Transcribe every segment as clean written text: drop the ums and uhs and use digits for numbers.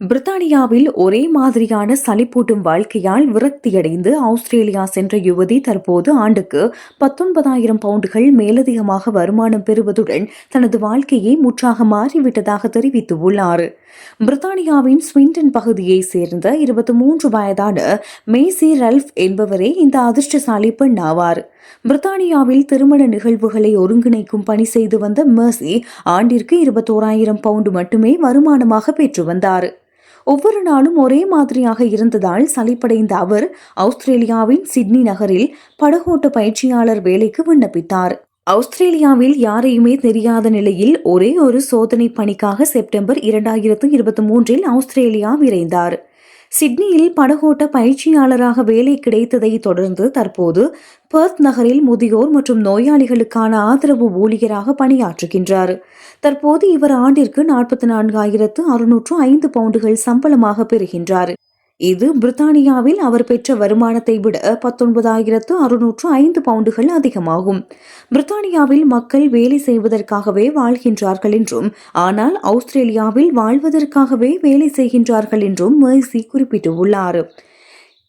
பிரித்தானியாவில் ஒரே மாதிரியான சலிப்பூட்டும் வாழ்க்கையால் விரக்தியடைந்து ஆஸ்திரேலியா சென்ற யுவதி தற்போது ஆண்டுக்கு 19,000 பவுண்டுகள் மேலதிகமாக வருமானம் பெறுவதுடன் தனது வாழ்க்கையை முற்றாக மாறிவிட்டதாக தெரிவித்துள்ளார். பிரித்தானியாவின் ஸ்விண்டன் பகுதியைச் சேர்ந்த 23 வயதான மேசி ரல்ஃப் என்பவரே இந்த அதிர்ஷ்டசாலி பெண் ஆவார். பிரித்தானியாவில் திருமண நிகழ்வுகளை ஒருங்கிணைக்கும் பணி செய்து வந்த மேசி ஆண்டிற்கு 21,000 பவுண்டு மட்டுமே வருமானமாக பெற்று வந்தார். ஒவ்வொரு நாளும் ஒரே மாதிரியாக இருந்ததால் சலிப்படைந்த அவர் ஆஸ்திரேலியாவின் சிட்னி நகரில் படகோட்ட பயிற்சியாளர் வேலைக்கு விண்ணப்பித்தார். ஆஸ்திரேலியாவில் யாரையுமே தெரியாத நிலையில் ஒரே ஒரு சோதனை பணிக்காக செப்டம்பர் 2023 ஆஸ்திரேலியா விரைந்தார். சிட்னியில் படகோட்ட பயிற்சியாளராக வேலை கிடைத்ததை தொடர்ந்து தற்போது பெர்த் நகரில் முதியோர் மற்றும் நோயாளிகளுக்கான ஆதரவு ஊழியராக பணியாற்றுகின்றார். தற்போது இவர் ஆண்டிற்கு 44,605 பவுண்டுகள் சம்பளமாக பெறுகின்றார். இது பிரித்தானியாவில் அவர் பெற்ற வருமானத்தை விட 19,605 பவுண்டுகள் அதிகமாகும். பிரித்தானியாவில் மக்கள் வேலை செய்வதற்காகவே வாழ்கின்றார்கள் என்றும், ஆனால் ஆஸ்திரேலியாவில் வாழ்வதற்காகவே வேலை செய்கின்றார்கள் என்றும் மேசி குறிப்பிட்டுள்ளார்.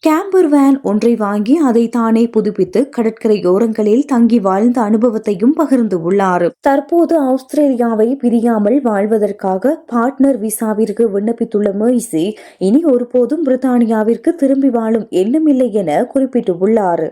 கேம்பர் வேன் ஒன்றை வாங்கி அதை தானே புதுப்பித்து கடற்கரையோரங்களில் தங்கி வாழ்ந்த அனுபவத்தையும் பகிர்ந்து உள்ளார். தற்போது ஆஸ்திரேலியாவை பிரியாமல் வாழ்வதற்காக பார்ட்னர் விசாவிற்கு விண்ணப்பித்துள்ள மேசி இனி ஒருபோதும் பிரித்தானியாவிற்கு திரும்பி வாழும் எண்ணமில்லை என குறிப்பிட்டுள்ளார்.